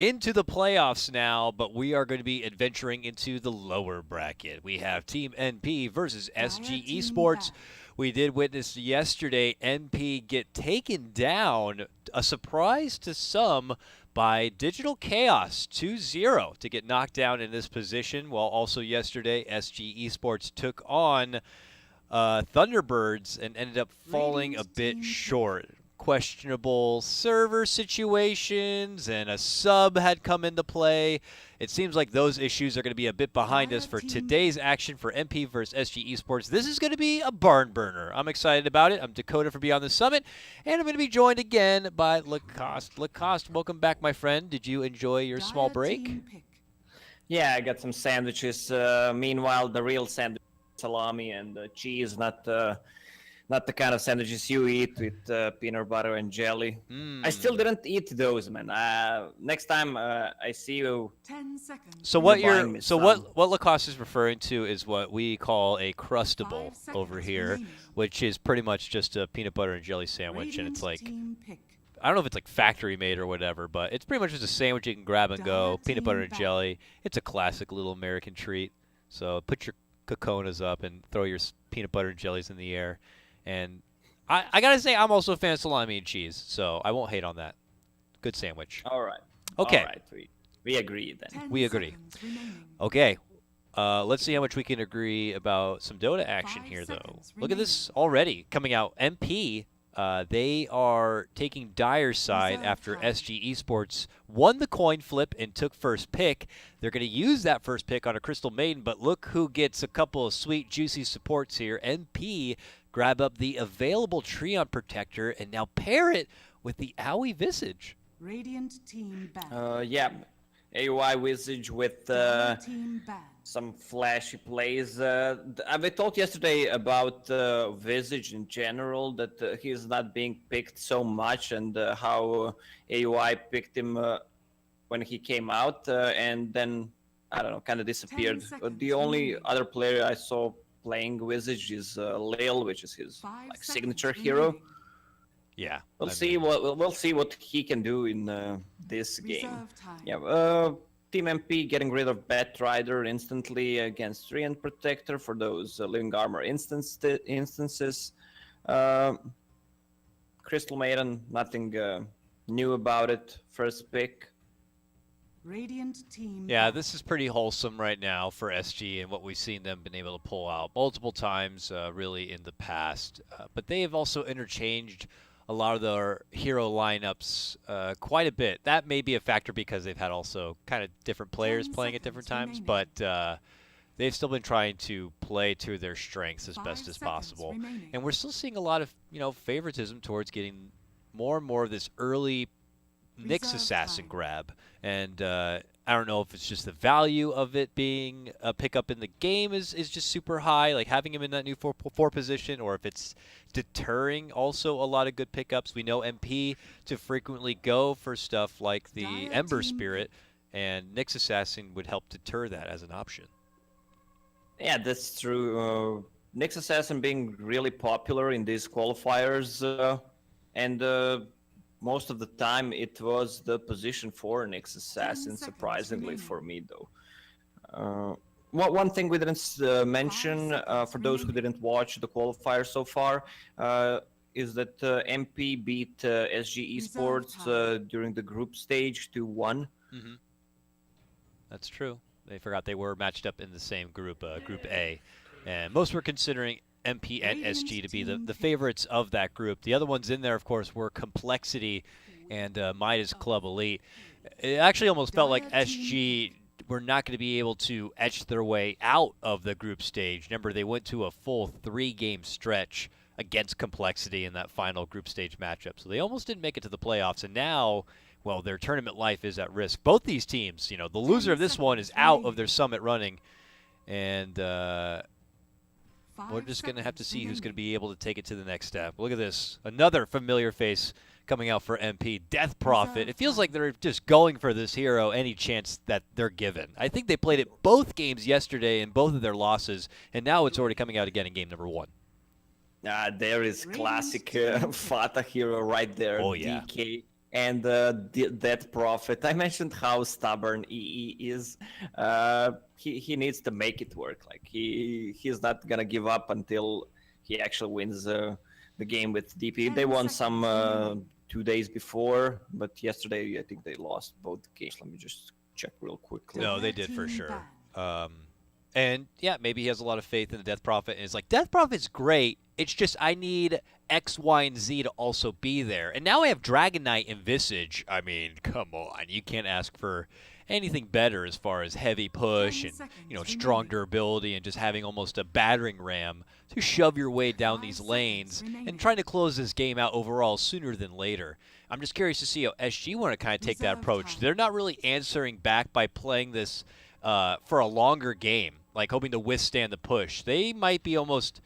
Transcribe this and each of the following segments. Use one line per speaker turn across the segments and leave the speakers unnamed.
into the playoffs now, but we are going to be adventuring into the lower bracket. We have Team NP versus SG eSports. We did witness yesterday NP get taken down, a surprise to some, by Digital Chaos 2-0 to get knocked down in this position, while also yesterday SG eSports took on Thunderbirds and ended up falling a bit short. Questionable server situations and a sub had come into play. It seems like those issues are going to be a bit behind us for today's action for MP versus SG Esports. This is going to be a barn burner. I'm excited about it. I'm Dakota from Beyond the Summit, and I'm going to be joined again by Lacoste. Lacoste, welcome back, my friend. Did you enjoy your small break?
Yeah, I got some sandwiches. Meanwhile, the real sandwich, salami and cheese, not the kind of sandwiches you eat with peanut butter and jelly. I still didn't eat those, man. Next time I see you,
10 seconds.
So what what Lacoste is referring to is what we call a crustable over here, which is pretty much just a peanut butter and jelly sandwich, and it's like, I don't know if it's like factory made or whatever, but it's pretty much just a sandwich you can grab and go, peanut butter and jelly. It's a classic little American treat. So put your coconas up and throw your peanut butter and jellies in the air. And I gotta say, I'm also a fan of salami and cheese, so I won't hate on that. Good sandwich.
all right.
Okay.
All right, we agree then.
We agree. Okay. Let's see how much we can agree about some Dota action here, though. Look at this already coming out. MP, they are taking Dire's side after SG Esports won the coin flip and took first pick. They're going to use that first pick on a Crystal Maiden, but look who gets a couple of sweet, juicy supports here. MP grab up the available Treon Protector and now pair it with the Owie Visage.
Radiant team bad.
Yeah, AUI Visage with
Team bad.
some flashy plays. We talked yesterday about Visage in general, that he's not being picked so much, and how AUI picked him when he came out, and then, I don't know, kind of disappeared. The only other player I saw playing Visage is Lil, which is his like signature hero.
Yeah,
We'll see what he can do in this game. Yeah, Team MP getting rid of Batrider instantly against Treant Protector for those Living Armor instances. Crystal Maiden, nothing new about it. First pick.
Radiant team.
Yeah, this is pretty wholesome right now for SG and what we've seen them been able to pull out multiple times, really in the past. But they have also interchanged a lot of their hero lineups quite a bit. That may be a factor because they've had also kind of different players playing at different times, but they've still been trying to play to their strengths as best as possible. And we're still seeing a lot of, favoritism towards getting more and more of this early Nyx Assassin grab. And I don't know if it's just the value of it being a pickup in the game is just super high, like having him in that new 4 position, or if it's deterring also a lot of good pickups. We know MP to frequently go for stuff like the Ember Spirit, and Nyx Assassin would help deter that as an option.
Yeah, that's true. Nyx Assassin being really popular in these qualifiers, and most of the time it was the position for Nyx Assassin, surprisingly for me, though. One thing we didn't mention, for those who didn't watch the qualifier so far, is that MP beat SG Esports during the group stage 2-1.
Mm-hmm. That's true. They forgot they were matched up in the same group, Group A. And most were considering MP and SG to be the favorites of that group. The other ones in there, of course, were Complexity and Midas Club Elite. It actually almost felt like SG were not going to be able to etch their way out of the group stage. Remember, they went to a full 3-game stretch against Complexity in that final group stage matchup. So they almost didn't make it to the playoffs. And now, well, their tournament life is at risk. Both these teams, the loser of this one is out of their summit running. And we're just going to have to see who's going to be able to take it to the next step. Look at this. Another familiar face coming out for MP, Death Prophet. It feels like they're just going for this hero any chance that they're given. I think they played it both games yesterday in both of their losses, and now it's already coming out again in game number 1.
There is classic Fata hero right there.
Oh, yeah.
DK and that Prophet. I mentioned how stubborn he is. He needs to make it work. Like he's not gonna give up until he actually wins the game with DP. They
10
won
seconds
some
remaining.
2 days before, but yesterday I think they lost both games. Let me just check real quickly.
No, they
Red
did for
team
sure.
ban.
And yeah, maybe he has a lot of faith in the Death Prophet. And it's like, Death Prophet's great. It's just I need X, Y, and Z to also be there. And now I have Dragon Knight and Visage. I mean, come on. You can't ask for anything better as far as heavy push
10
and,
seconds
strong
remaining.
durability and just having almost a battering ram to shove your way down
5
these
seconds
lanes
remaining.
and trying to close this game out overall sooner than later. I'm just curious to see how SG want to kind of take that
Reserve
approach.
time.
They're not really answering back by playing this for a longer game, like hoping to withstand the push. They might be almost,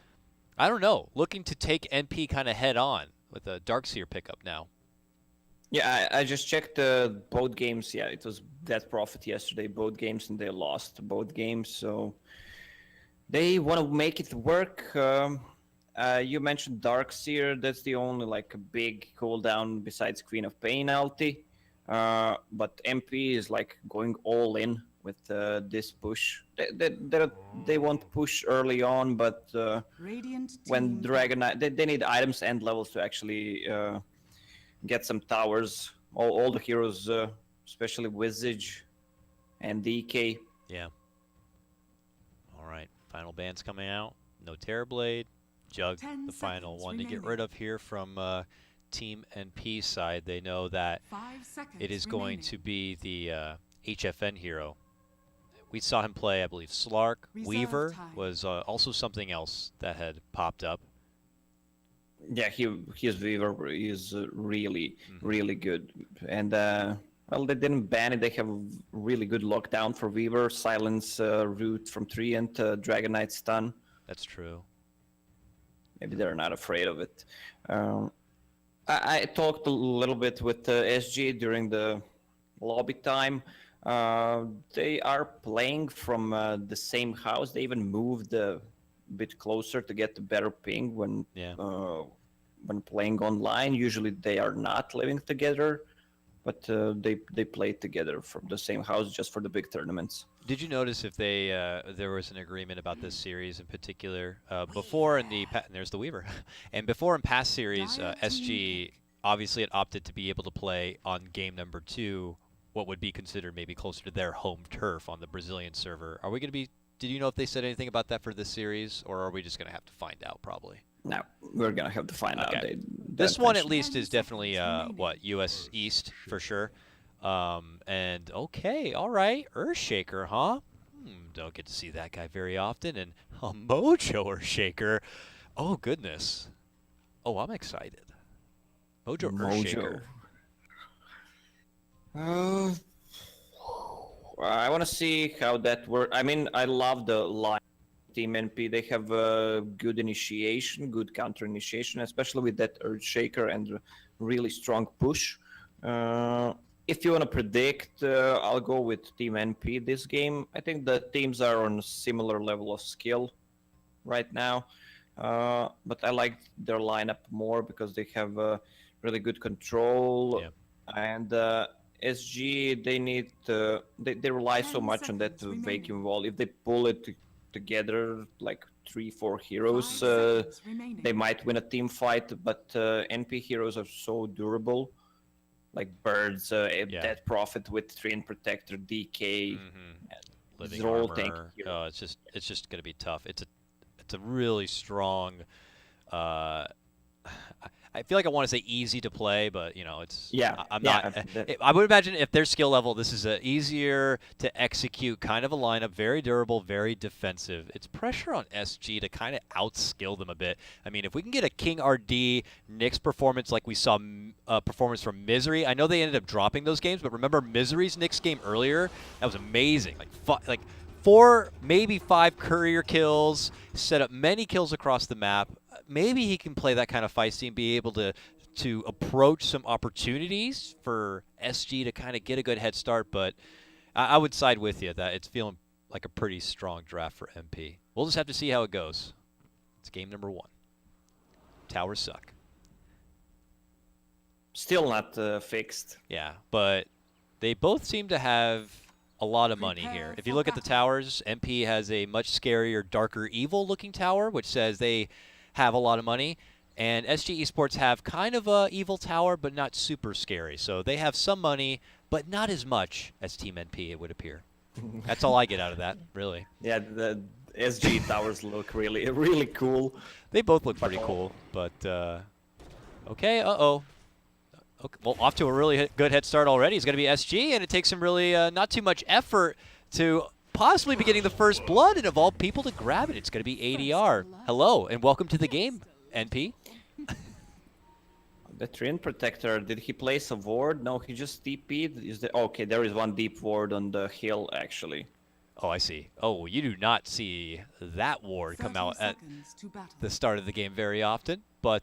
I don't know, looking to take NP kind of head on with a Darkseer pickup now.
Yeah, I just checked both games. Yeah, it was Death Prophet yesterday, both games, and they lost both games. So they want to make it work. You mentioned Darkseer. That's the only like a big cooldown besides Queen of Pain ulti. But MP is like going all in with this push. They won't push early on, but
Radiant
when
team
Dragon
ban.
Knight, they need items and levels to actually get some towers. All the heroes, especially Visage and DK.
Yeah. All right, final ban's coming out. No Terrorblade. Jug,
10
the final
seconds
one to get
remaining.
rid of here from Team NP side. They know that
5 seconds
it is going
remaining.
to be the HFN hero. We saw him play, I believe, Slark.
Reserve
Weaver
time.
was also something else that had popped up.
Yeah, his Weaver is really good, and well, they didn't ban it. They have a really good lockdown for Weaver, silence root from Treant, Dragon Knight stun.
That's true.
Maybe they're not afraid of it. I talked a little bit with SG during the lobby time. They are playing from the same house. They even moved a bit closer to get the better ping when playing online. Usually they are not living together, but they play together from the same house just for the big tournaments.
Did you notice if they there was an agreement about this series in particular before in the and there's the Weaver, and before in past series SG obviously had opted to be able to play on game number 2 what would be considered maybe closer to their home turf on the Brazilian server. Are we going to be? Did you know if they said anything about that for this series, or are we just going to have to find out probably?
No, we're gonna have to find out.
This one at least is definitely what US East for sure. And okay, all right, Earthshaker, huh? Don't get to see that guy very often. And a Mojo Earthshaker. Oh goodness. Oh, I'm excited. Mojo Earthshaker.
I want to see how that works. I mean, I love the line Team NP. They have a good initiation, good counter initiation, especially with that Earthshaker and really strong push. If you want to predict, I'll go with Team NP this game. I think the teams are on a similar level of skill right now, but I like their lineup more because they have really good control. And SG, they need they rely so much on that vacuum wall. If they pull it together like 3-4 heroes, they might win a team fight. But NP heroes are so durable, like Birds, Dead Prophet with Treant Protector, DK,
Living armor. Oh, it's just gonna be tough. It's a really strong. I feel like I want to say easy to play, but it's I'm not. I would imagine if their skill level, this is a easier to execute kind of a lineup, very durable, very defensive. It's pressure on SG to kind of outskill them a bit. I mean, if we can get a King RD Nyx performance like we saw performance from Misery, I know they ended up dropping those games, but remember Misery's Nyx game earlier? That was amazing. Like 4, maybe 5 courier kills, set up many kills across the map. Maybe he can play that kind of feisty and be able to approach some opportunities for SG to kind of get a good head start. But I would side with you that it's feeling like a pretty strong draft for MP. We'll just have to see how it goes. It's game number 1. Towers suck.
Still not fixed.
Yeah, but they both seem to have a lot of money here.
Prepare
If you
for
look at the
battle.
towers, MP has a much scarier, darker, evil-looking tower, which says they have a lot of money. And SG Esports have kind of a evil tower, but not super scary. So they have some money, but not as much as Team NP, it would appear. That's all I get out of that, really.
Yeah, the SG towers look really, really cool.
They both look pretty cool, but okay, uh-oh. Okay, well, off to a really good head start already. It's going to be SG, and it takes him really not too much effort to possibly be getting the first blood, and of all people to grab it, it's going to be ADR. Hello, and welcome to the game, NP.
The Treant Protector, did he place a ward? No, he just TP'd. Okay, there is one deep ward on the hill, actually.
Oh, I see. Oh, you do not see that ward come
30
out at
seconds to battle.
the start of the game very often, but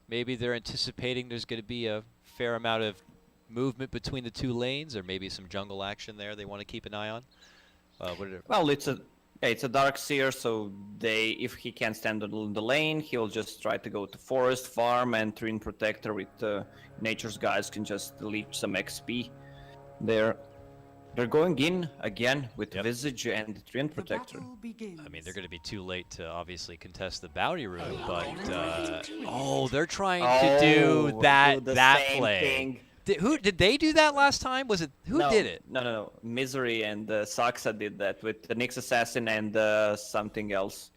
maybe they're anticipating there's going to be a fair amount of movement between the two lanes, or maybe some jungle action there they want to keep an eye on.
Well, it's a Dark Seer, so if he can't stand on the lane, he'll just try to go to Forest Farm, and Treant Protector with Nature's Guys can just leech some XP there. They're going in again with Visage and Treant
The
Protector.
battle begins.
I mean, they're going to be too late to obviously contest the bounty rune, but oh, they're trying to do that
the
that
same
play.
thing.
Did they do that last time? Was it who
No,
did it?
No. Misery and Saxa did that with the Nyx Assassin and something else.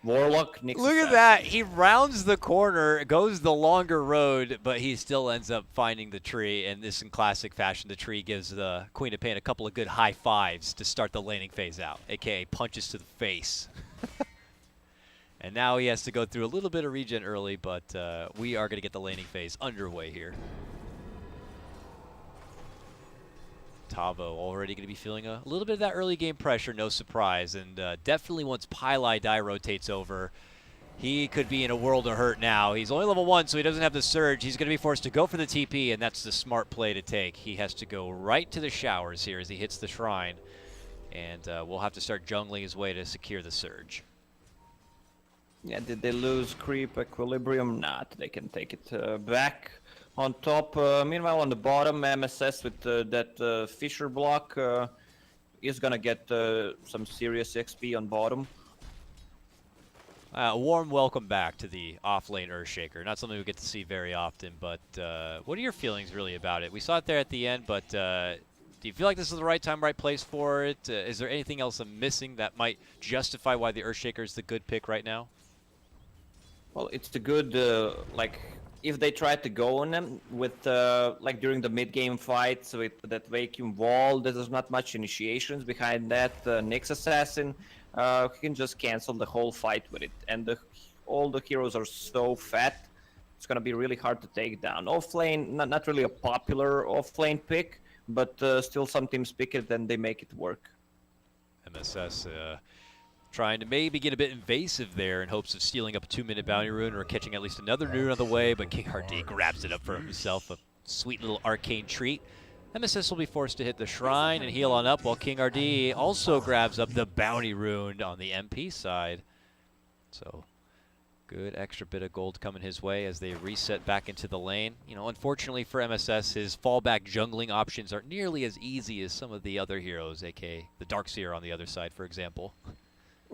Warlock, Nyx
Look
Assassin.
at that. He rounds the corner, goes the longer road, but he still ends up finding the tree. And this, in classic fashion, the tree gives the Queen of Pain a couple of good high fives to start the laning phase out, a.k.a. punches to the face. And now he has to go through a little bit of regen early, but we are going to get the laning phase underway here. Tavo already going to be feeling a little bit of that early game pressure, no surprise. And definitely once Pylai Die rotates over, he could be in a world of hurt now. He's only level 1, so he doesn't have the surge. He's going to be forced to go for the TP, and that's the smart play to take. He has to go right to the showers here as he hits the shrine. And we'll have to start jungling his way to secure the surge.
Yeah, did they lose creep equilibrium? Not. They can take it back. On top, meanwhile on the bottom, MSS with that Fisher block is gonna get some serious XP on bottom.
A warm welcome back to the off-lane Earthshaker. Not something we get to see very often, but what are your feelings really about it? We saw it there at the end, but do you feel like this is the right time, right place for it? Is there anything else I'm missing that might justify why the Earthshaker is the good pick right now?
Well, it's the good, if they try to go on them with, during the mid-game fights with that vacuum wall, there's not much initiations behind that. Nyx Assassin, he can just cancel the whole fight with it. And all the heroes are so fat, it's going to be really hard to take down. Offlane, not really a popular offlane pick, but still some teams pick it and they make it work.
MSS trying to maybe get a bit invasive there in hopes of stealing up a 2-minute bounty rune or catching at least another rune on the way, but King RD grabs it up for himself, a sweet little arcane treat. MSS will be forced to hit the shrine and heal on up, while King RD also grabs up the bounty rune on the MP side. So, good extra bit of gold coming his way as they reset back into the lane. You know, unfortunately for MSS, his fallback jungling options aren't nearly as easy as some of the other heroes, aka the Darkseer on the other side, for example.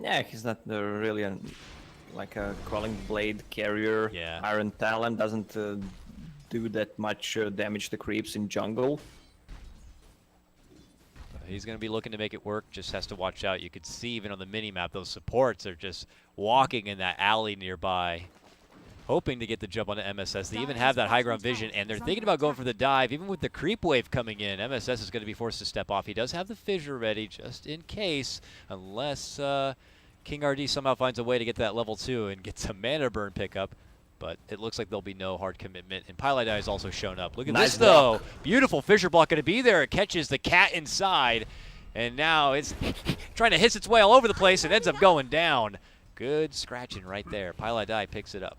Yeah, he's not really a Crawling Blade carrier.
Yeah.
Iron Talon doesn't do that much damage to creeps in jungle.
He's going to be looking to make it work, just has to watch out. You could see even on the mini-map, those supports are just walking in that alley nearby, hoping to get the jump onto MSS. They even have that high ground vision, and they're thinking about going for the dive. Even with the creep wave coming in, MSS is going to be forced to step off. He does have the fissure ready, just in case, unless King RD somehow finds a way to get that level 2 and get some mana burn pickup. But it looks like there'll be no hard commitment. And Pylai has also shown up. Look at
Nice
this, though.
block.
Beautiful fissure block going to be there. It catches the cat inside. And now it's trying to hiss its way all over the place and ends up going down. Good scratching right there. Pylai picks it up.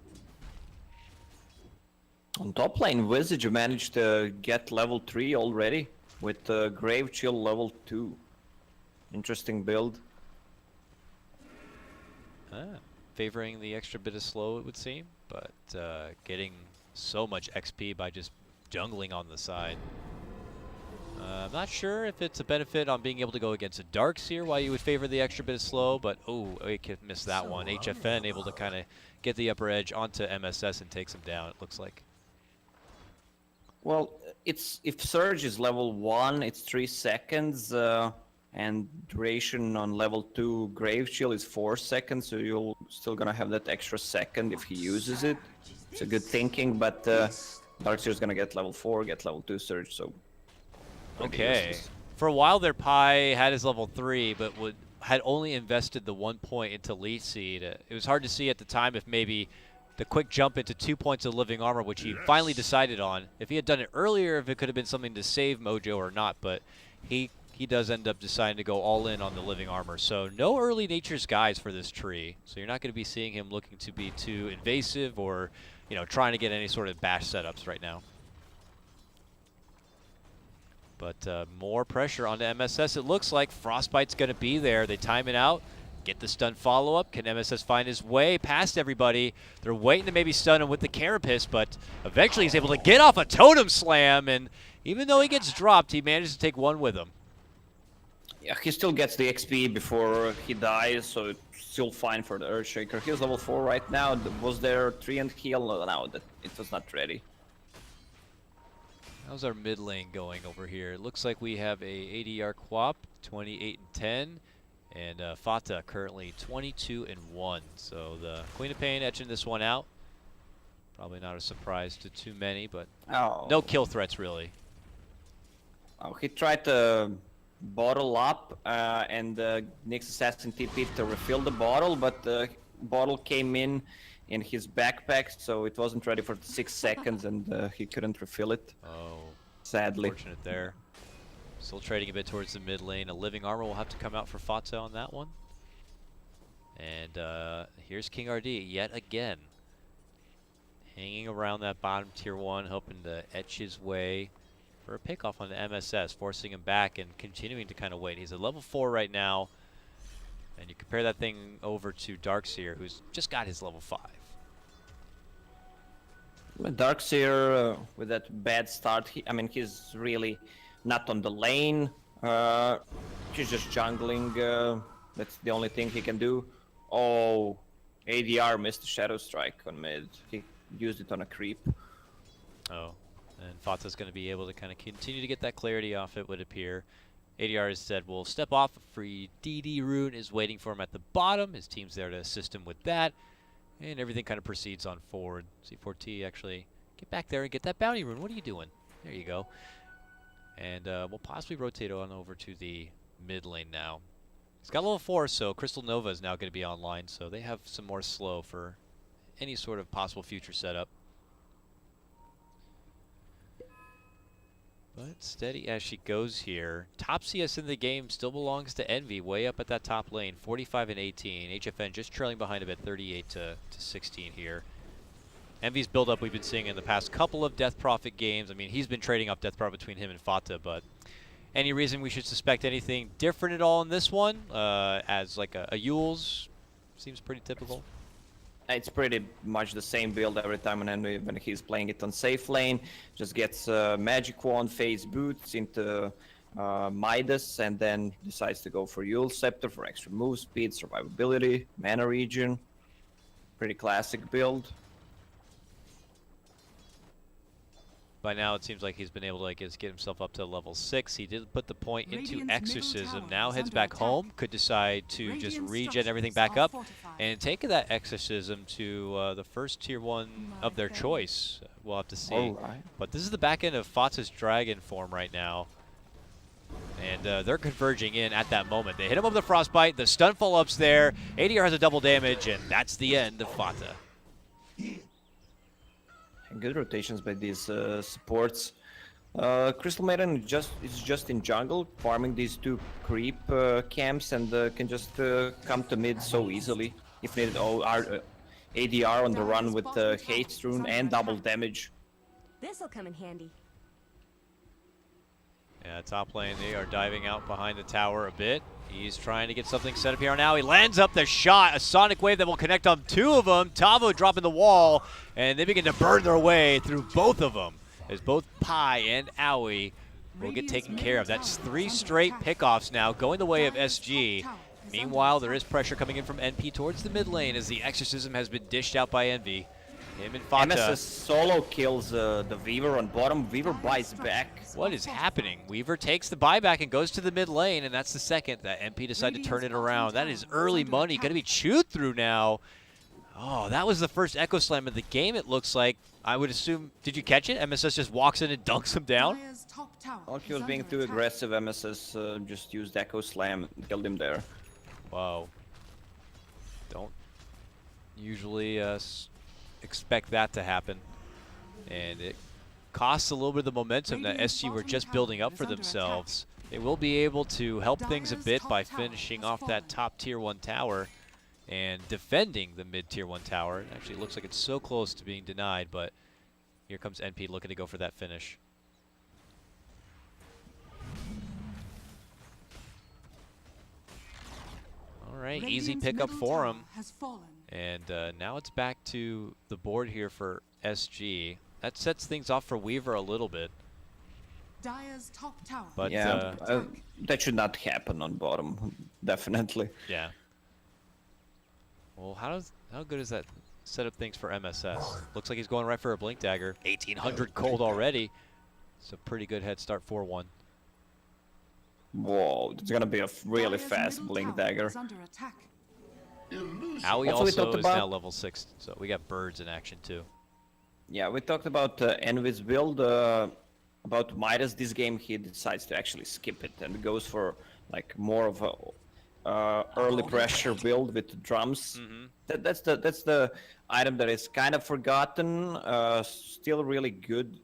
On top lane, Visage managed to get level 3 already with Grave Chill level 2. Interesting build.
Favoring the extra bit of slow, it would seem, but getting so much XP by just jungling on the side. I'm not sure if it's a benefit on being able to go against a Darkseer, why you would favor the extra bit of slow, but oh, he missed that one. HFN able to kind of get the upper edge onto MSS and takes him down, it looks like.
Well, it's if Surge is level 1, it's 3 seconds, and duration on level 2 Grave Chill is 4 seconds, so you're still gonna have that extra second if he uses it. It's a good thinking, but Darkseer's gonna get level 4, get level 2 Surge, so...
Okay. For a while there, Pi had his level 3, but had only invested the 1 point into Lead Seed. It was hard to see at the time if maybe the quick jump into 2 points of living armor, which he finally decided on, if he had done it earlier, if it could have been something to save Mojo or not, but he does end up deciding to go all in on the living armor. So no early Nature's Guides for this tree. So you're not going to be seeing him looking to be too invasive or, you know, trying to get any sort of bash setups right now. But more pressure onto MSS. It looks like Frostbite's going to be there. They time it out, get the stun follow-up. Can MSS find his way past everybody? They're waiting to maybe stun him with the Carapace, but eventually he's able to get off a Totem Slam, and even though he gets dropped, he manages to take one with him.
Yeah, he still gets the XP before he dies, so it's still fine for the Earthshaker. He's level 4 right now. Was there 3 and heal? No, it was not ready.
How's our mid lane going over here? It looks like we have a ADR Quap, 28 and 10, and Fata currently 22 and 1. So the Queen of Pain etching this one out. Probably not a surprise to too many, but no kill threats really.
Oh, he tried to bottle up, and Nyx Assassin TP'd to refill the bottle, but the bottle came in his backpack, so it wasn't ready for 6 seconds, and he couldn't refill it.
Oh,
sadly.
Unfortunate there. Still trading a bit towards the mid lane. A living armor will have to come out for Fata on that one. And here's King RD yet again. Hanging around that bottom tier 1, hoping to etch his way for a pickoff on the MSS, forcing him back and continuing to kind of wait. He's at level 4 right now. And you compare that thing over to Darkseer, who's just got his level 5.
Darkseer, with that bad start, he's really not on the lane. He's just jungling. That's the only thing he can do. Oh, ADR missed a Shadow Strike on mid. He used it on a creep.
Oh, and Fata's going to be able to kind of continue to get that clarity off, it would appear. ADR has said will step off. A free DD rune is waiting for him at the bottom. His team's there to assist him with that. And everything kind of proceeds on forward. C4T actually get back there and get that bounty rune. What are you doing? There you go. And we'll possibly rotate on over to the mid lane now. It's got level 4, so Crystal Nova is now going to be online. So they have some more slow for any sort of possible future setup. But steady as she goes here. Top CS in the game still belongs to Envy, way up at that top lane, 45 and 18. HFN just trailing behind a bit, 38 to 16 here. Envy's build-up we've been seeing in the past couple of Death Prophet games. I mean, he's been trading up Death Prophet between him and Fata, but any reason we should suspect anything different at all in this one? As like a Yule's seems pretty typical.
It's pretty much the same build every time when he's playing it on safe lane. Just gets Magic Wand, Phase Boots into Midas, and then decides to go for Yule Scepter for extra move speed, survivability, mana regen. Pretty classic build.
By now, it seems like he's been able to get himself up to level 6. He did put the point into Exorcism. Now heads back home. Could decide to just regen everything back up and take that Exorcism to the first tier 1 of their choice. We'll have to see. But this is the back end of Fata's Dragon form right now. And they're converging in at that moment. They hit him up with the Frostbite. The stun follow-up's there. ADR has a double damage, and that's the end of Fata.
Good rotations by these supports. Crystal Maiden is just in jungle, farming these 2 creep camps, and can just come to mid so easily. If needed, ADR on the run with Haste Rune and double damage.
This'll come in handy.
Yeah, top lane, they are diving out behind the tower a bit. He's trying to get something set up here now. He lands up the shot, a Sonic Wave that will connect on 2 of them. Tavo dropping the wall, and they begin to burn their way through both of them. as both Pi and Owie will get taken care of. That's 3 straight pickoffs now going the way of SG. Meanwhile, there is pressure coming in from NP towards the mid lane as the Exorcism has been dished out by Envy. Him and Fata.
MSS solo kills the Weaver on bottom. Weaver buys back.
What is happening? Weaver takes the buyback and goes to the mid lane, and that's the second that MP decided to turn it around. That is early money, going to be chewed through now. Oh, that was the first Echo Slam of the game, it looks like. I would assume, did you catch it? MSS just walks in and dunks him down?
While he was being too aggressive, MSS just used Echo Slam and killed him there.
Wow. Don't usually expect that to happen. And it costs a little bit of the momentum that SG were just building up for themselves. They will be able to help things a bit by finishing off that top tier 1 tower and defending the mid tier 1 tower. It actually looks like it's so close to being denied, but here comes NP looking to go for that finish. All right, easy pickup for him. And now it's back to the board here for SG. That sets things off for Weaver a little bit. But
yeah, that should not happen on bottom, definitely.
Yeah. Well, how good is that set up things for MSS? Looks like he's going right for a Blink Dagger. 1800 cold already. It's a pretty good head start 4-1.
Whoa, it's gonna be a really fast Blink Dagger.
Owie also is now level 6, so we got birds in action too.
Yeah, we talked about Envy's build. About Midas this game, he decides to actually skip it and goes for like more of a early pressure build with drums. That's the item that is kind of forgotten. Still really good.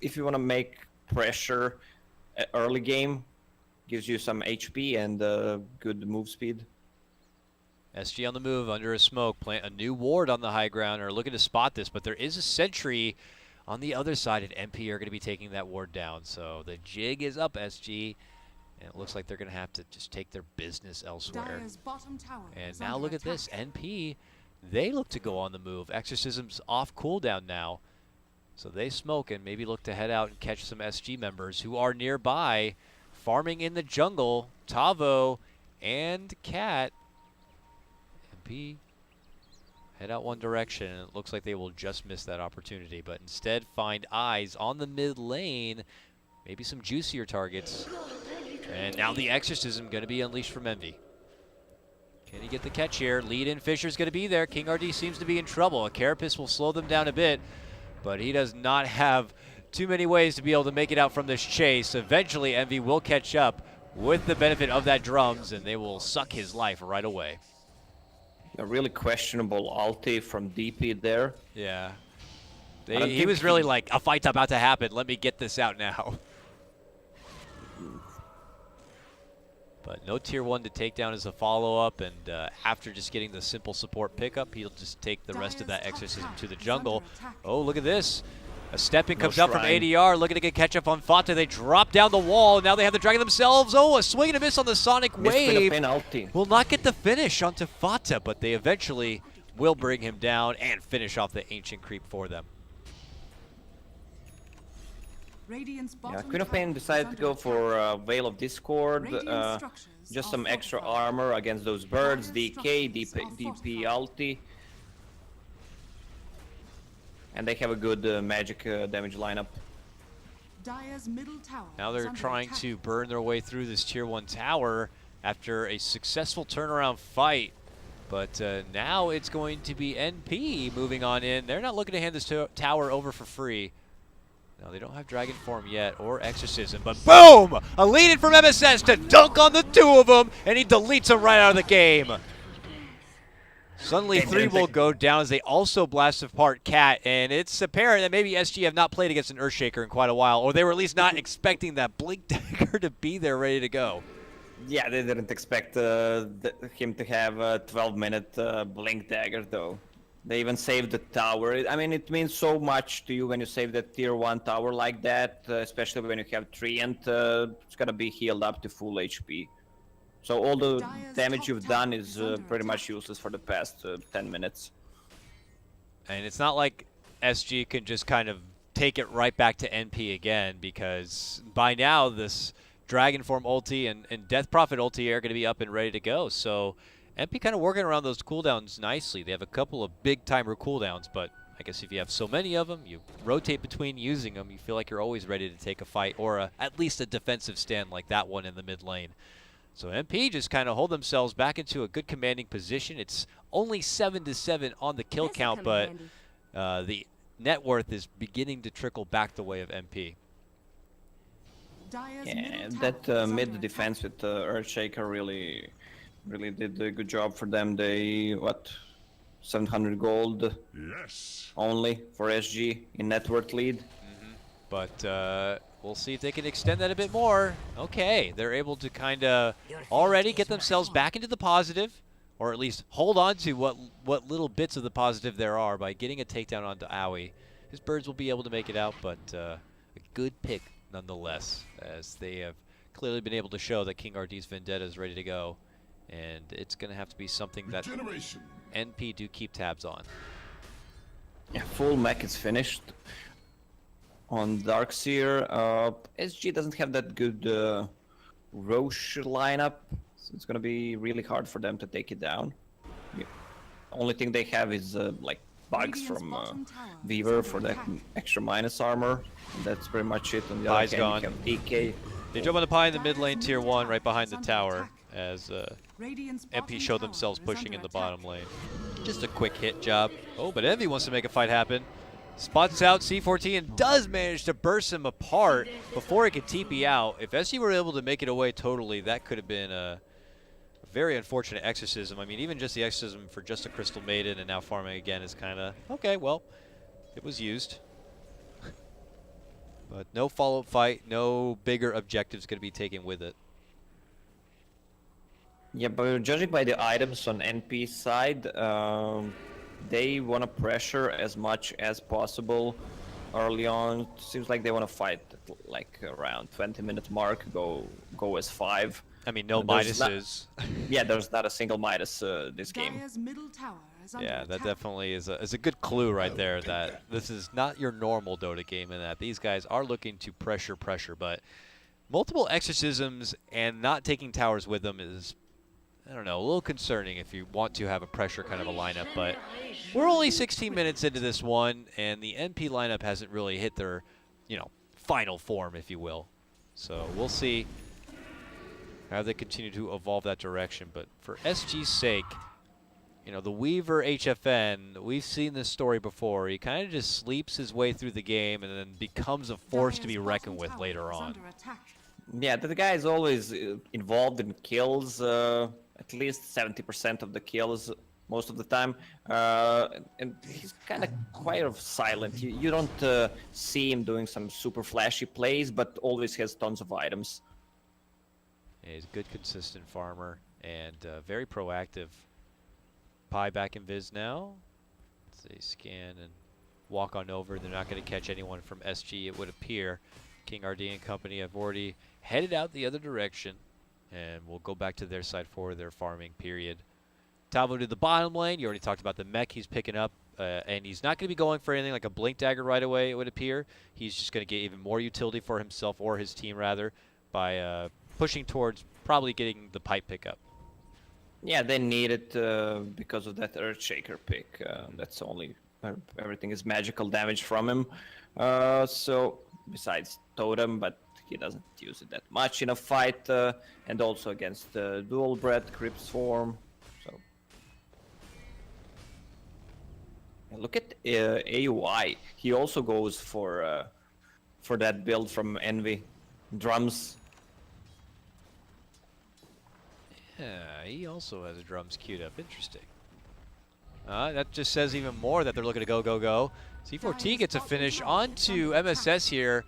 If you want to make pressure early game, gives you some HP and good move speed.
SG on the move, under a smoke, plant a new ward on the high ground, or looking to spot this, but there is a sentry on the other side, and MP are going to be taking that ward down. So the jig is up, SG, and it looks like they're going to have to just take their business elsewhere. And now look at this, NP, they look to go on the move. Exorcism's off cooldown now, so they smoke and maybe look to head out and catch some SG members who are nearby, farming in the jungle. Tavo and Cat. MP head out one direction, and it looks like they will just miss that opportunity, but instead find eyes on the mid lane, maybe some juicier targets. And now the Exorcism going to be unleashed from Envy. Can he get the catch here? Lead-in Fisher's going to be there. King RD seems to be in trouble. A Carapace will slow them down a bit, but he does not have too many ways to be able to make it out from this chase. Eventually, Envy will catch up with the benefit of that drums, and they will suck his life right away.
A really questionable ulti from DP there.
Yeah. He was really like, a fight's about to happen. Let me get this out now. But no tier 1 to take down as a follow-up, and after just getting the simple support pickup, he'll just take the rest of that Exorcism to the jungle. Oh, look at this. A step-in comes out from ADR, looking to get catch-up on Fata. They drop down the wall, and now they have the dragon themselves. Oh, a swing and a miss on the Sonic Wave. Will not get the finish onto Fata, but they eventually will bring him down and finish off the Ancient Creep for them.
Yeah, Queen of Pain decided to go for Veil of Discord, just some extra armor against those birds, DK, DP ulti. And they have a good magic damage lineup.
Now they're trying to burn their way through this tier 1 tower after a successful turnaround fight. But now it's going to be NP moving on in. They're not looking to hand this tower over for free. No, they don't have Dragon Form yet or Exorcism, but boom! A lead in from MSS to dunk on the two of them, and he deletes them right out of the game. Suddenly 3 will go down as they also blast apart Cat, and it's apparent that maybe SG have not played against an Earthshaker in quite a while, or they were at least not expecting that Blink Dagger to be there ready to go.
Yeah, they didn't expect him to have a 12-minute Blink Dagger, though. They even saved the tower. I mean, it means so much to you when you save that tier 1 tower like that, especially when you have Treant. It's gonna be healed up to full HP. So all the damage you've done is pretty much useless for the past 10 minutes.
And it's not like SG can just kind of take it right back to NP again, because by now this Dragon Form ulti and Death Prophet ulti are going to be up and ready to go. So NP kind of working around those cooldowns nicely. They have a couple of big timer cooldowns, but I guess if you have so many of them, you rotate between using them, you feel like you're always ready to take a fight or at least a defensive stand like that one in the mid lane. So NP just kind of hold themselves back into a good commanding position. It's only 7-7 on the kill
This'll
count,
come
but
in handy.
the net worth is beginning to trickle back the way of NP.
Dire's
Yeah,
middle
that
tower is
mid
under
defense
attack.
with Earthshaker really did a good job for them. They, what, 700 gold only for SG in net worth lead.
But we'll see if they can extend that a bit more. Okay, they're able to kind of already get themselves back into the positive, or at least hold on to what little bits of the positive there are by getting a takedown onto Aoi. His birds will be able to make it out, but a good pick nonetheless, as they have clearly been able to show that King RD's Vendetta is ready to go, and it's going to have to be something that NP do keep tabs on.
Yeah, full mech is finished on Darkseer. SG doesn't have that good Roche lineup, so it's gonna be really hard for them to take it down. Yeah. Only thing they have is like bugs
Radiant's
from
bottom tower is
Weaver
under
for that
attack.
extra minus armor. And that's pretty much it. On the
Pie's
other
gone.
hand, you have DK.
They jump on the pie in the mid
Dire's
lane, tier
middle
1,
tower
right behind
is
the
under
tower,
attack.
as
Radiant's
MP
bottom
showed
tower
themselves
is
pushing
under
in the
attack.
bottom lane. Just a quick hit job. Oh, but Envy wants to make a fight happen. Spots out C14 and does manage to burst him apart before he could TP out. If SG were able to make it away totally, that could have been a very unfortunate exorcism. I mean, even just the exorcism for just a Crystal Maiden and now farming again is kind of, okay, well, it was used. But no follow-up fight, no bigger objectives going to be taken with it.
Yeah, but judging by the items on NP side, they want to pressure as much as possible early on. Seems like they want to fight at like around 20-minute mark, go as 5.
I mean, no
There's not-
Midases.
Yeah, there's not a single Midas this game.
Dire's middle tower is under
Yeah, that
attack.
definitely is a good clue right there that this is not your normal Dota game, and that these guys are looking to pressure, but multiple exorcisms and not taking towers with them is, I don't know, a little concerning if you want to have a pressure kind of a lineup. But we're only 16 minutes into this one, and the NP lineup hasn't really hit their, final form, if you will. So we'll see how they continue to evolve that direction. But for SG's sake, the Weaver HFN, we've seen this story before. He kind of just sleeps his way through the game and then becomes a force to be
Dire's
reckoned
bottom
with
tower
later
is
on.
under attack.
Yeah, the guy is always involved in kills, at least 70% of the kills most of the time. And he's kind of quite silent. You don't see him doing some super flashy plays, but always has tons of items.
Yeah, he's a good, consistent farmer and very proactive. Pi back in Viz now. Let's see, scan and walk on over. They're not going to catch anyone from SG, it would appear. King RD and company have already headed out the other direction, and we'll go back to their side for their farming period. Tavo to the bottom lane. You already talked about the mech he's picking up, and he's not going to be going for anything like a blink dagger right away, it would appear. He's just going to get even more utility for himself, or his team rather, by pushing towards probably getting the pipe pickup.
Yeah, they need it because of that Earthshaker pick. That's only everything is magical damage from him. So besides Totem, but he doesn't use it that much in a fight, and also against dual bread Crypt Swarm. So and look at AUI. He also goes for that build from Envy, drums.
Yeah, he also has drums queued up. Interesting. That just says even more that they're looking to go. C4T gets a finish onto MSS here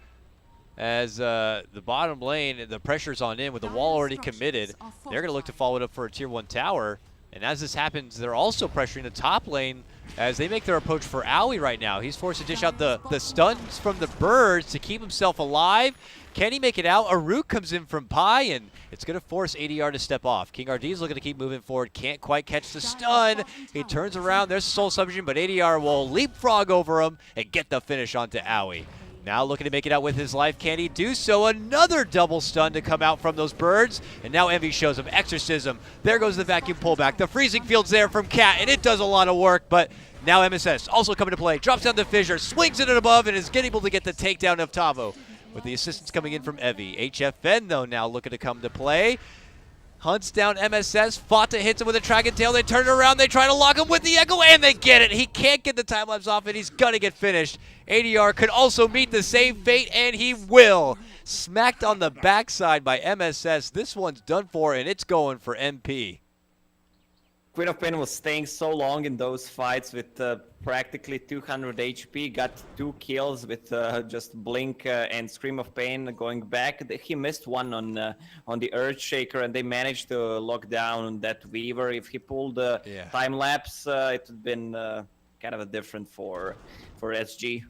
as the bottom lane, the pressure's on in with the wall already committed. They're going to look to follow it up for a tier 1 tower. And as this happens, they're also pressuring the top lane as they make their approach for Aoi right now. He's forced to dish out the stuns from the birds to keep himself alive. Can he make it out? A root comes in from Pi, and it's going to force ADR to step off. King RD is looking to keep moving forward. Can't quite catch the stun. He turns around. There's Soul Submission, but ADR will leapfrog over him and get the finish onto Aoi. Now looking to make it out with his life. Can he do so? Another double stun to come out from those birds. And now Envy shows him Exorcism. There goes the vacuum pullback. The freezing field's there from Cat, and it does a lot of work. But now MSS also coming to play. Drops down the Fissure, swings it above, and is able to get the takedown of Tavo. With the assistance coming in from Evie. HFN, though, now looking to come to play. Hunts down MSS. Fata hits him with a Dragon Tail. They turn it around. They try to lock him with the Echo, and they get it. He can't get the time lapse off, and he's going to get finished. ADR could also meet the same fate, and he will. Smacked on the backside by MSS. This one's done for, and it's going for MP.
Queen of Pain was staying so long in those fights with practically 200 HP, got 2 kills with just Blink and Scream of Pain going back. He missed one on the Earthshaker, and they managed to lock down that Weaver. If he pulled a time lapse, it would have been kind of a different for SG.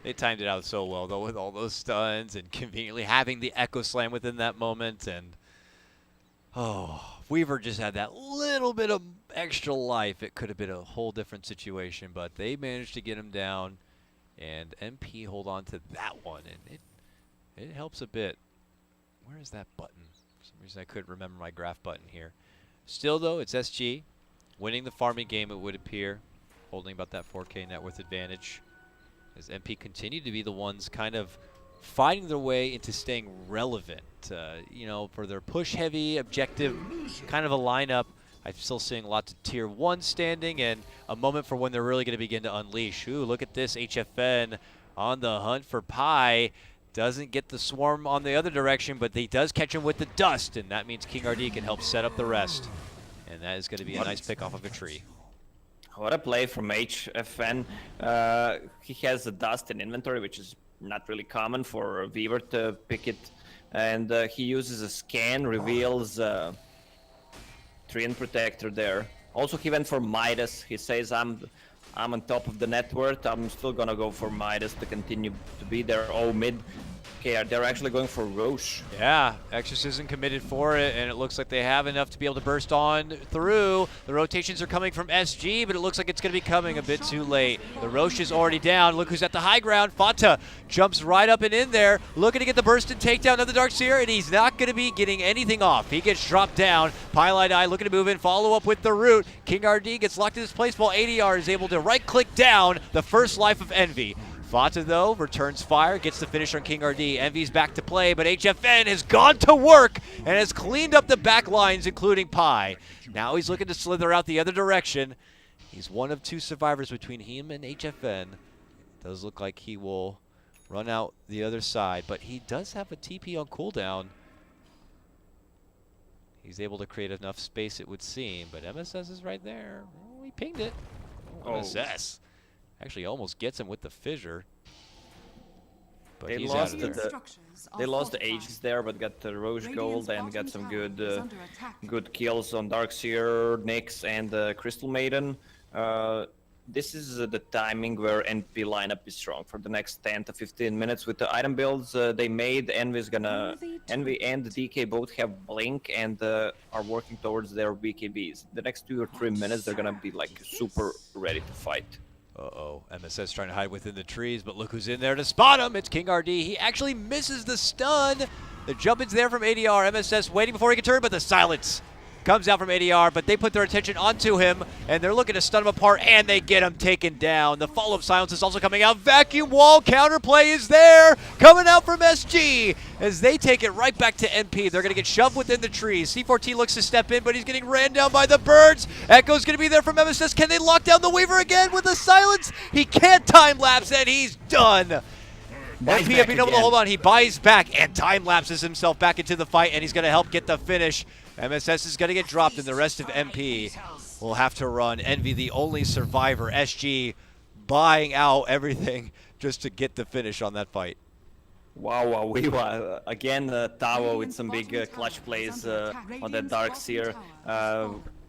They timed it out so well, though, with all those stuns and conveniently having the Echo Slam within that moment. And Weaver just had that little bit of extra life. It could have been a whole different situation, but they managed to get him down, and MP hold on to that one, and it helps a bit. Where is that button? For some reason I couldn't remember my graph button here. Still, though, it's SG winning the farming game, it would appear, holding about that 4K net worth advantage, as MP continue to be the ones kind of fighting their way into staying relevant, you know, for their push-heavy objective kind of a lineup. I'm still seeing lots of Tier 1 standing, and a moment for when they're really going to begin to unleash. Ooh, look at this. HFN on the hunt for Pi. Doesn't get the swarm on the other direction, but he does catch him with the dust, and that means King RD can help set up the rest. And that is going to be a nice pick off of a tree.
What a play from HFN. He has the dust in inventory, which is not really common for a Weaver to pick it. And he uses a scan, reveals Treant Protector there. Also, he went for Midas. He says, I'm on top of the net worth. I'm still gonna go for Midas to continue to be there. Oh, mid. Okay, they're actually going for Roche.
Yeah, Exorcism committed for it, and it looks like they have enough to be able to burst on through. The rotations are coming from SG, but it looks like it's going to be coming a bit too late. The Roche is already down. Look who's at the high ground. Fata jumps right up and in there, looking to get the burst and takedown of the Darkseer, and he's not going to be getting anything off. He gets dropped down. Pylite Eye looking to move in, follow up with the root. King RD gets locked in his place while ADR is able to right-click down the first life of Envy. Fata, though, returns fire, gets the finish on King RD. Envy's back to play, but HFN has gone to work and has cleaned up the back lines, including Pi. Now he's looking to slither out the other direction. He's one of 2 survivors between him and HFN. Does look like he will run out the other side, but he does have a TP on cooldown. He's able to create enough space, it would seem, but MSS is right there. Oh, he pinged it. Oh, MSS. Actually almost gets him with the fissure. But
They
he's
lost
out of there.
They lost the Aegis there, but got the Roche Gold and got some good kills on Darkseer, Nyx, and Crystal Maiden. This is the timing where NP lineup is strong for the next 10 to 15 minutes with the item builds they made. Envy and DK both have Blink and are working towards their BKBs. The next 2 or 3 minutes they're gonna be like super ready to fight.
Uh-oh, MSS trying to hide within the trees, but look who's in there to spot him. It's King RD. He actually misses the stun. The jump in's there from ADR. MSS waiting before he can turn, but the silence comes out from ADR, but they put their attention onto him, and they're looking to stun him apart, and they get him taken down. The follow-up silence is also coming out. Vacuum wall counterplay is there, coming out from SG, as they take it right back to NP. They're going to get shoved within the trees. C4T looks to step in, but he's getting ran down by the birds. Echo's going to be there from MSS. Can they lock down the Weaver again with the silence? He can't time-lapse, and he's done. NP have been able to hold on. He buys back and time-lapses himself back into the fight, and he's going to help get the finish. MSS is going to get dropped, and the rest of MP will have to run. Envy, the only survivor. SG buying out everything just to get the finish on that fight.
Wow, again, Tao with some big clutch plays on that Darkseer.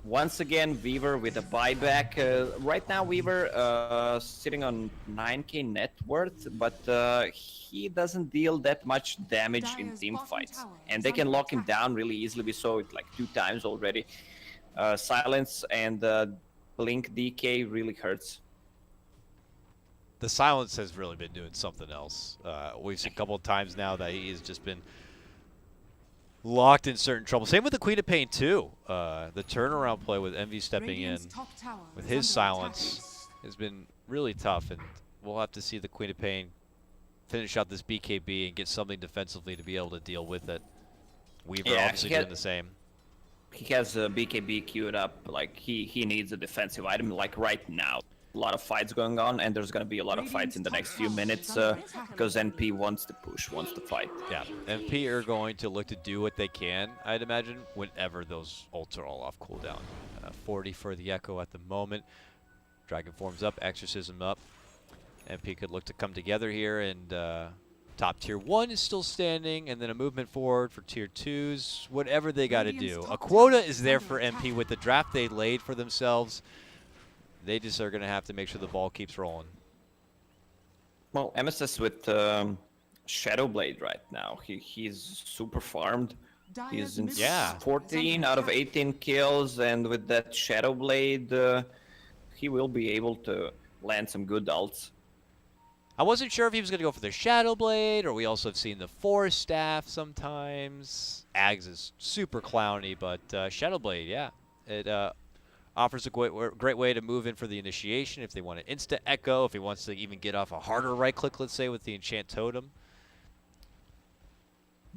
Once again, Weaver with a buyback. Right now, Weaver sitting on 9k net worth, but he doesn't deal that much damage in team fights. And they can lock him down really easily. We saw it like 2 times already. Silence and Blink DK really hurts.
the silence has really been doing something else. We've seen a couple of times now that he has just been locked in certain trouble. Same with the Queen of Pain too. The turnaround play with Envy stepping in
Radiant's top tower
with
is
his
under
silence
attack.
has been really tough, and we'll have to see the Queen of Pain finish out this BKB and get something defensively to be able to deal with it. Weaver
Yeah,
obviously doing the same.
He has BKB queued up. Like he needs a defensive item like right now. A lot of fights going on, and there's gonna be a lot of fights in the next few minutes because NP wants to push, wants to fight.
Yeah, MP are going to look to do what they can, I'd imagine, whenever those ults are all off cooldown. 40 for the Echo at the moment. Dragon forms up, Exorcism up. MP could look to come together here, and top tier 1 is still standing, and then a movement forward for tier 2s, whatever they got to do. A quota is there for MP with the draft they laid for themselves. They just are going to have to make sure the ball keeps rolling.
Well, MSS with Shadowblade right now. He's super farmed. He's in
Yeah.
14 out of 18 kills, and with that Shadowblade, he will be able to land some good ults.
I wasn't sure if he was going to go for the Shadow Blade, or we also have seen the Force Staff sometimes. Ags is super clowny, but Shadow Blade, yeah. It offers a great way to move in for the initiation if they want to insta echo, if he wants to even get off a harder right click, let's say, with the Enchant Totem.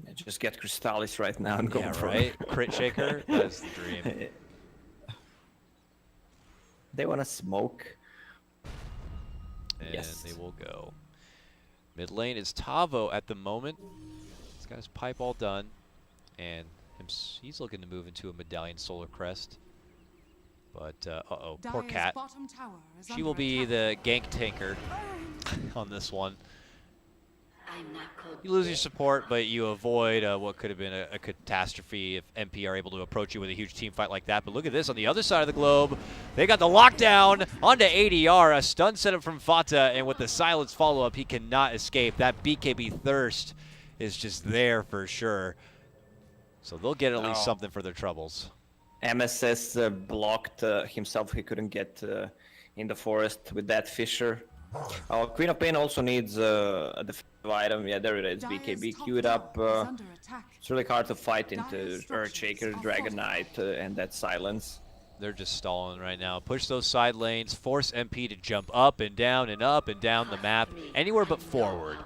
Yeah, just get Crystallis right now and go
Yeah,
for
right?
it.
Crit Shaker, that's the dream.
They want to smoke.
And
Yes.
they will go. Mid lane is Tavo at the moment. He's got his pipe all done. And he's looking to move into a Medallion Solar Crest. But, uh-oh, poor
Dire's
Cat.
bottom tower is
She
under
will be
attack.
the gank tanker on this one. You lose your support, but you avoid what could have been a catastrophe if MP are able to approach you with a huge team fight like that. But look at this on the other side of the globe. They got the lockdown onto ADR. A stun setup from Fata, and with the silence follow-up, he cannot escape. That BKB thirst is just there for sure. So they'll get at least something for their troubles.
MSS blocked himself. He couldn't get in the forest with that Fisher. Queen of Pain also needs a defensive item. Yeah, there it is.
Dire's
BKB
top
queued
tower
up.
is under attack.
It's really hard to fight into
Dire's
Earthshaker,
structures are
Dragon Knight, and that silence.
They're just stalling right now. Push those side lanes, force MP to jump up and down the map, anywhere but forward.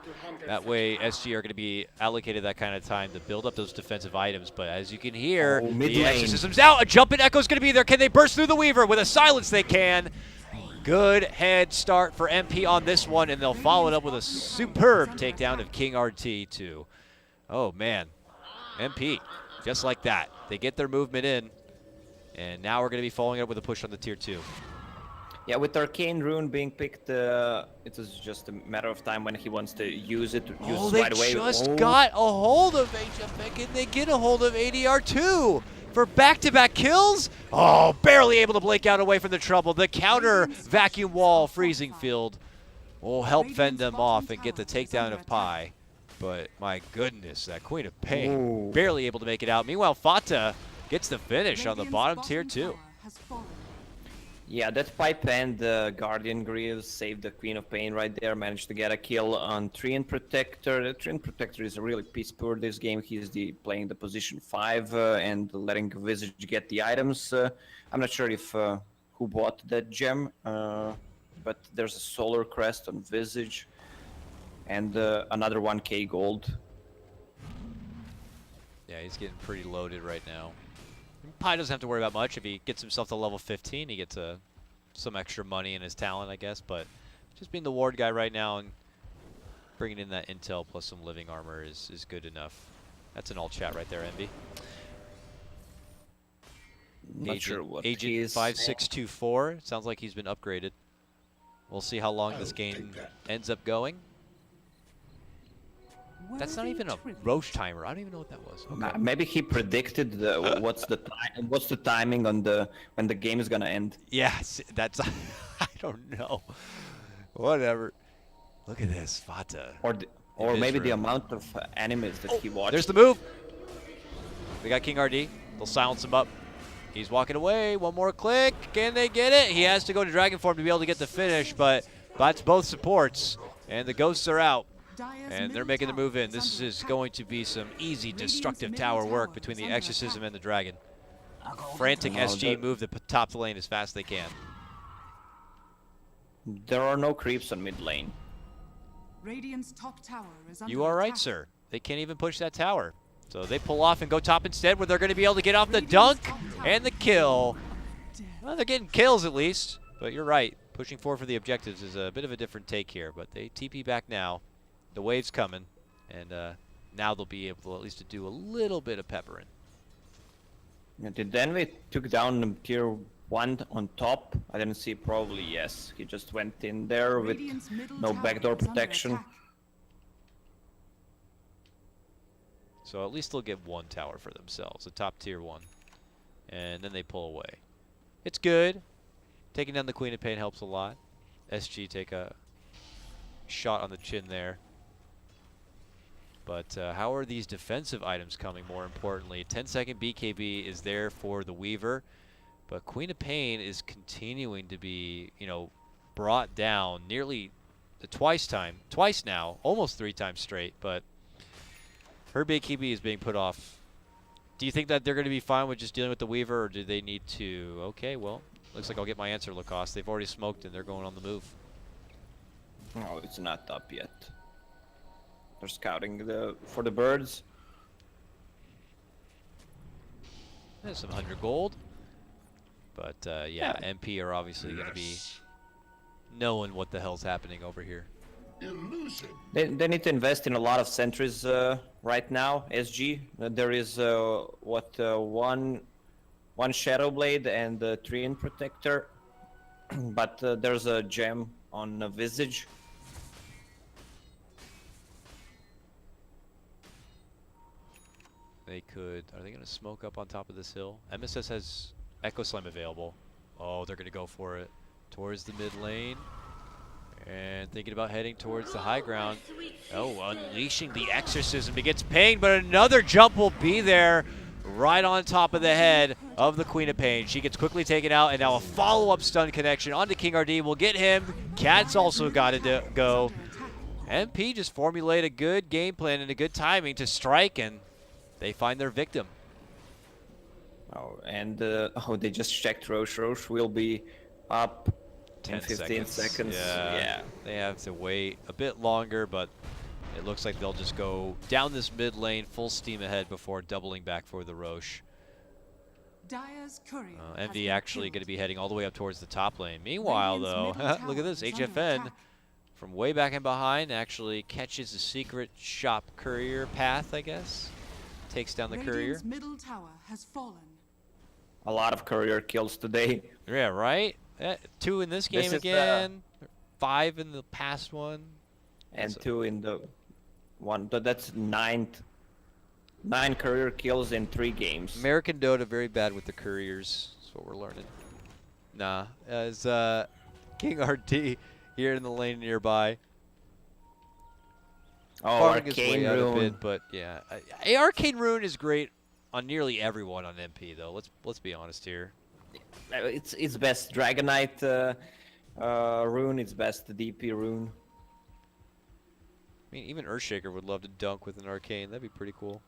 That way SG are going to be allocated that kind of time to build up those defensive items. But as you can hear,
mid
the
lane.
Exorcism's out. A jumping Echo's going to be there. Can they burst through the Weaver? With a silence they can. Good head start for MP on this one, and they'll follow it up with a superb takedown of King RT too. Oh man, MP, just like that. They get their movement in. And now we're going to be following it up with a push on the tier 2.
Yeah, with Arcane Rune being picked, it was just a matter of time when he wants to use it.
Oh,
Use
they
right away.
just got a hold of HFX, and they get a hold of ADR too for back-to-back kills. Oh, barely able to blink out away from the trouble. The counter vacuum wall freezing field will help fend them off and get the takedown of Pi. But my goodness, that Queen of Pain
Ooh.
barely able to make it out. Meanwhile, Fata gets the finish on the
Radiant's
bottom tier 2.
tower has fallen.
Yeah, that pipe and Guardian Greaves saved the Queen of Pain right there. Managed to get a kill on Treant Protector. The Treant Protector is really piece poor this game. He's playing the position 5 and letting Visage get the items. I'm not sure if who bought that gem, but there's a Solar Crest on Visage and another 1k gold.
Yeah, he's getting pretty loaded right now. Pi doesn't have to worry about much. If he gets himself to level 15, he gets some extra money in his talent, I guess. But just being the ward guy right now and bringing in that intel plus some living armor is good enough. That's an all chat right there, Envy.
Not sure what he
Agent
is.
5624. Sounds like he's been upgraded. We'll see how long this game ends up going. That's not even a Roche timer. I don't even know what that was. Okay.
Maybe he predicted what's the timing on when the game is gonna end.
Yes, that's I don't know. Whatever. Look at this, Fata.
Or
his
maybe the
room.
amount of animes that he watched.
There's the move. We got King RD. They'll silence him up. He's walking away. One more click. Can they get it? He has to go to Dragon Form to be able to get the finish, but That's both supports, and the ghosts are out.
Dire's
And they're
middle
making the
tower
move in.
is
This
under
is
attack.
going to be some easy
Radiant's
destructive
middle
tower
tower
work between
is
the
under
Exorcism
attack.
and the Dragon. Frantic
No,
SG
that-
move the top lane as fast as they can.
There are no creeps on mid lane.
Radiant's top tower is under
You are right,
attack.
sir. They can't even push that tower. So they pull off and go top instead, where they're going to be able to get off the
Radiant's
dunk
top tower
and the kill. Well, they're getting kills at least, but you're right. Pushing forward for the objectives is a bit of a different take here, but they TP back now. The wave's coming, and now they'll be able to at least to do a little bit of peppering.
Yeah, did Denvi took down tier 1 on top? I didn't see, probably yes. He just went in there with
Radiant's middle
no
tower
backdoor
is under
protection.
attack.
So at least they'll get one tower for themselves, a top tier one. And then they pull away. It's good. Taking down the Queen of Pain helps a lot. SG take a shot on the chin there. But how are these defensive items coming, more importantly? 10-second BKB is there for the Weaver. But Queen of Pain is continuing to be, you know, brought down nearly twice now, almost 3 times straight. But her BKB is being put off. Do you think that they're going to be fine with just dealing with the Weaver, or do they need to? Okay, well, looks like I'll get my answer, Lacoste. They've already smoked and they're going on the move.
Oh, it's not up yet. They're scouting for the birds.
There's some 100 gold. But yeah, MP are obviously going to be knowing what the hell's happening over here.
They need to invest in a lot of sentries right now. SG. There is one Shadow Blade and a Treant Protector, but there's a gem on Visage.
They could. Are they going to smoke up on top of this hill? MSS has Echo Slam available. Oh, they're going to go for it. Towards the mid lane. And thinking about heading towards the high ground. Oh, unleashing the Exorcism. He gets pain, but another jump will be there right on top of the head of the Queen of Pain. She gets quickly taken out, and now a follow-up stun connection onto King RD will get him. Cat's also got to go. MP just formulate a good game plan and a good timing to strike, and they find their victim.
Oh, and they just checked Roche. Roche will be up
10
15 seconds. Yeah.
They have to wait a bit longer, but it looks like they'll just go down this mid lane full steam ahead before doubling back for the Roche.
Dire's courier has
Envy
been
actually
killed.
going to be heading all the way up towards the top lane. Meanwhile, though,
Radiant's middle
look at this.
tower is under
HFN
attack.
from way back in behind actually catches the secret shop courier path, I guess. Takes down the courier.
Radiant's middle tower has fallen.
A lot of courier kills today.
Yeah, right? 2 in this game
This is,
again. 5 in the past one.
And
So-
2 in the one. That's 9 courier kills in 3 games.
American Dota very bad with the couriers. That's what we're learning. Nah, as King RD here in the lane nearby.
Oh,
Farming his
Arcane
way out a
Rune.
bit, but yeah, Arcane Rune is great on nearly everyone on MP though. Let's be honest here.
It's best Dragonite rune. It's best DP rune.
I mean, even Earthshaker would love to dunk with an Arcane. That'd be pretty cool.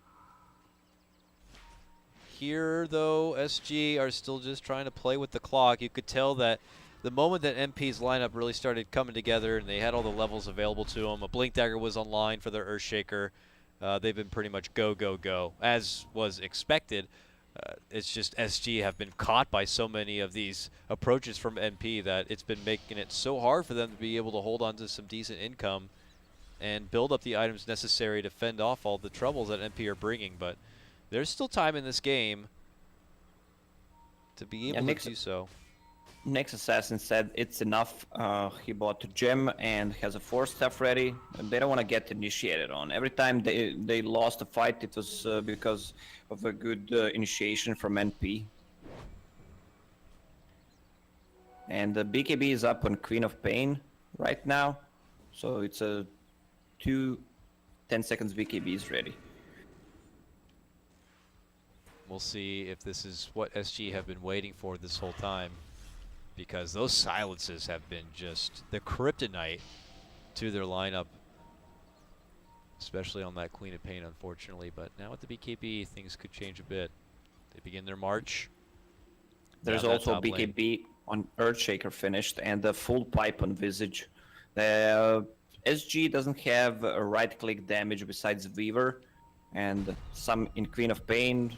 Here, though, SG are still just trying to play with the clock. You could tell that the moment that MP's lineup really started coming together and they had all the levels available to them, a Blink Dagger was online for their Earthshaker. They've been pretty much go, go, go, as was expected. It's just SG have been caught by so many of these approaches from MP that it's been making it so hard for them to be able to hold on to some decent income and build up the items necessary to fend off all the troubles that MP are bringing. But there's still time in this game to be able to do so.
Next Assassin said it's enough. He bought a gem and has a 4-staff ready. And they don't want to get initiated on. Every time they lost a fight, it was because of a good initiation from NP. And the BKB is up on Queen of Pain right now. So it's a 2 10 seconds BKBs ready.
We'll see if this is what SG have been waiting for this whole time. because those silences have been just the kryptonite to their lineup, especially on that Queen of Pain, unfortunately. But now with the BKB, things could change a bit. They begin their march.
There's also BKB on Earthshaker finished and the full pipe on Visage. The SG doesn't have a right-click damage besides Weaver, and some in Queen of Pain,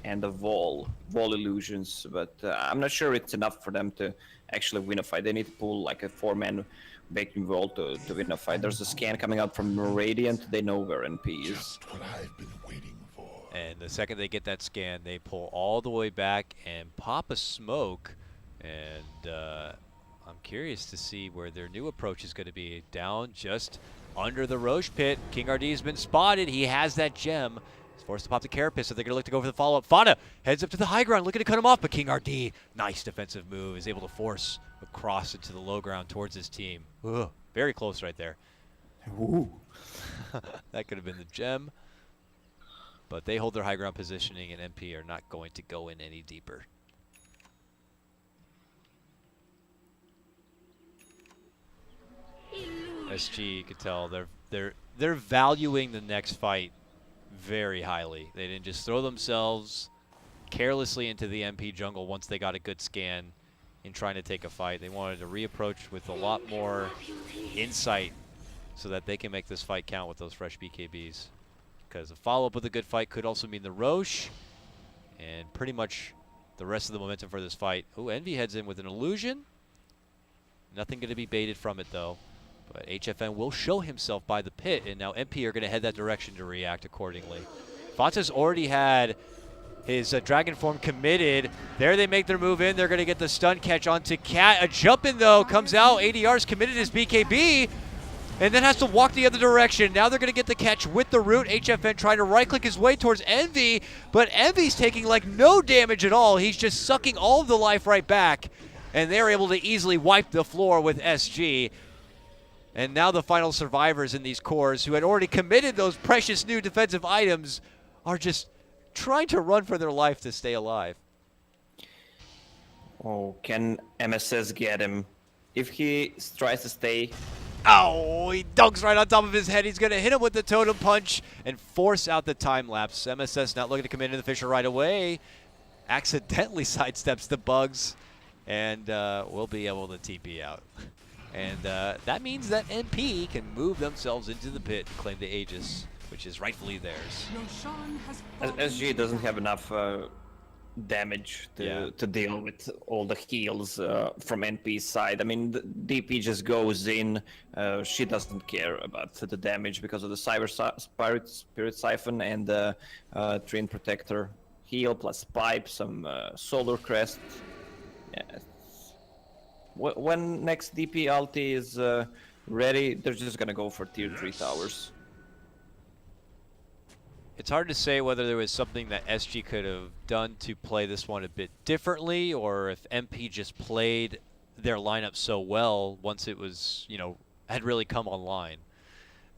and the wall illusions, but I'm not sure it's enough for them to actually win a fight. They need to pull like a 4-man vacuum wall to win a fight. There's a scan coming out from Radiant. They know where NP is.
Just what I've been waiting for.
And the second they get that scan, they pull all the way back and pop a smoke. And I'm curious to see where their new approach is going to be. Down just under the Roche pit. King RD has been spotted. He has that gem. Forced to pop the Carapace, so they're going to look to go for the follow-up. Fauna heads up to the high ground, looking to cut him off, but King RD, nice defensive move, is able to force across into the low ground towards his team. Ugh, very close right there.
Ooh.
That could have been the gem. But they hold their high ground positioning, and MP are not going to go in any deeper. SG, you could tell they're valuing the next fight very highly. They didn't just throw themselves carelessly into the MP jungle once they got a good scan in trying to take a fight. They wanted to reapproach with a lot more insight so that they can make this fight count with those fresh BKBs. Because a follow-up with a good fight could also mean the Roche and pretty much the rest of the momentum for this fight. Oh, Envy heads in with an illusion. Nothing going to be baited from it, though. But HFN will show himself by the pit, and now MP are going to head that direction to react accordingly. Fonta's already had his Dragon Form committed. There they make their move in. They're going to get the stun catch onto Cat. A jump in, though, comes out. ADR's committed his BKB, and then has to walk the other direction. Now they're going to get the catch with the root. HFN trying to right-click his way towards Envy, but Envy's taking, like, no damage at all. He's just sucking all of the life right back, and they're able to easily wipe the floor with SG. And now the final survivors in these cores who had already committed those precious new defensive items are just trying to run for their life to stay alive.
Oh, can MSS get him? If he tries to stay...
Oh, he dunks right on top of his head. He's going to hit him with the totem punch and force out the time lapse. MSS not looking to come into the Fissure right away. Accidentally sidesteps the bugs and will be able to TP out. And that means that MP can move themselves into the pit and claim the Aegis, which is rightfully theirs.
SG doesn't have enough damage to deal with all the heals from NP's side. I mean, the DP just goes in. She doesn't care about the damage because of the Spirit Siphon and the Train Protector heal plus pipe, some Solar Crest. Yeah. When next DP ulti is ready, they're just gonna go for tier 3 towers.
It's hard to say whether there was something that SG could have done to play this one a bit differently, or if MP just played their lineup so well once it was, had really come online.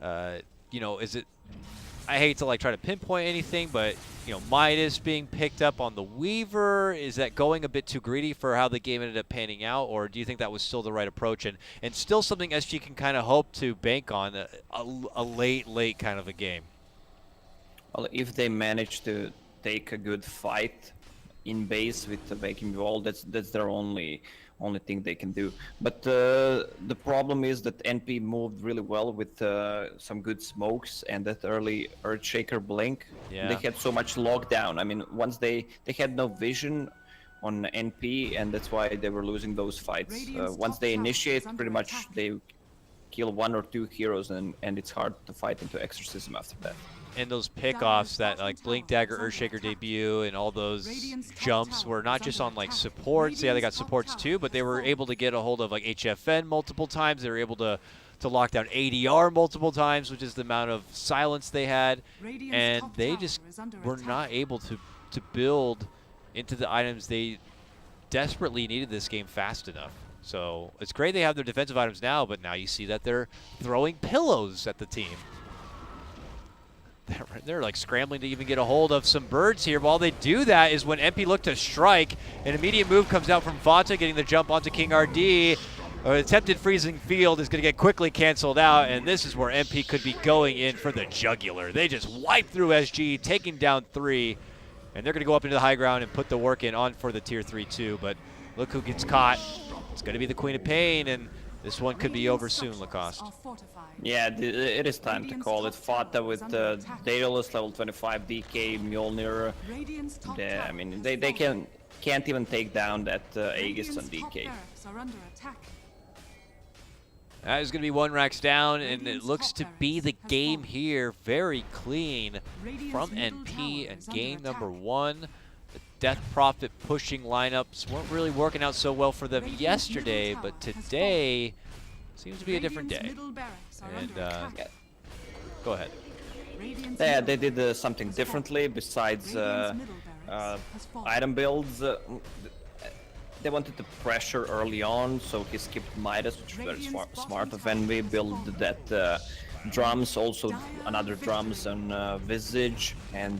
Is it? I hate to try to pinpoint anything, but Midas being picked up on the Weaver, is that going a bit too greedy for how the game ended up panning out, or do you think that was still the right approach and still something SG can kind of hope to bank on a late kind of a game?
Well, if they manage to take a good fight in base with the vacuum wall, that's their only thing they can do. But the problem is that NP moved really well with some good smokes and that early Earthshaker blink.
Yeah.
They had so much lockdown. I mean, once they had no vision on NP, and that's why they were losing those fights. Once they initiate, pretty much they kill 1 or 2 heroes, and it's hard to fight into Exorcism after that.
And those pickoffs, that Blink Dagger Earthshaker debut and all those jumps were not just on supports. Yeah, they got supports too, but they were able to get a hold of HFN multiple times. They were able to lock down ADR multiple times, which is the amount of silence they had. And they just were not able to build into the items they desperately needed this game fast enough. So it's great they have their defensive items now, but now you see that they're throwing pillows at the team. They're like scrambling to even get a hold of some birds here. While they do that is when MP look to strike. An immediate move comes out from Vanta, getting the jump onto King RD. Attempted freezing field is going to get quickly canceled out, and this is where MP could be going in for the jugular. They just wipe through SG, taking down 3, and they're going to go up into the high ground and put the work in on for the tier 3 too. But look who gets caught. It's going to be the Queen of Pain, and this one could be over soon, Lacoste.
Yeah, it is time to call it. Fata with Daedalus, level 25, DK, Mjolnir. I mean, they can't even take down that Aegis on DK.
That is going to be 1 Rax down, and it looks to be the game here. Very clean from NP and game number 1. The Death Prophet pushing lineups weren't really working out so well for them yesterday, but today seems to be a different day. And go ahead.
Yeah, they did something differently besides item builds. They wanted to pressure early on, so he skipped Midas, which is very smart of Envy. Build that drums, also another drums on Visage, and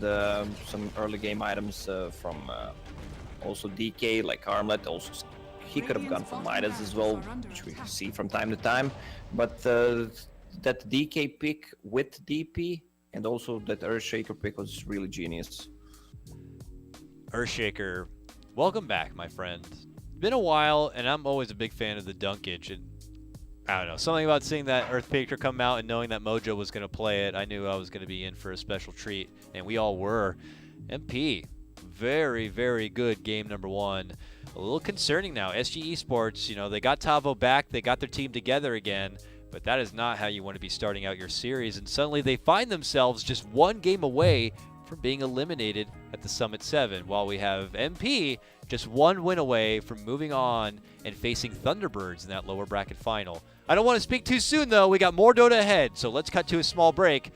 some early game items from also DK, like Armlet. Also, he could have gone for Midas as well, which we see from time to time. But that DK pick with DP and also that Earthshaker pick was really genius.
Earthshaker, welcome back, my friend. Been a while, and I'm always a big fan of the Dunkage. And I don't know, something about seeing that Earthshaker come out and knowing that Mojo was going to play it, I knew I was going to be in for a special treat, and we all were. MP, very, very good game number 1. A little concerning now. SG eSports, you know, they got Tavo back, they got their team together again, but that is not how you want to be starting out your series, and suddenly they find themselves just 1 game away from being eliminated at the Summit 7, while we have MP just 1 win away from moving on and facing Thunderbirds in that lower bracket final. I don't want to speak too soon, though. We got more Dota ahead, so let's cut to a small break.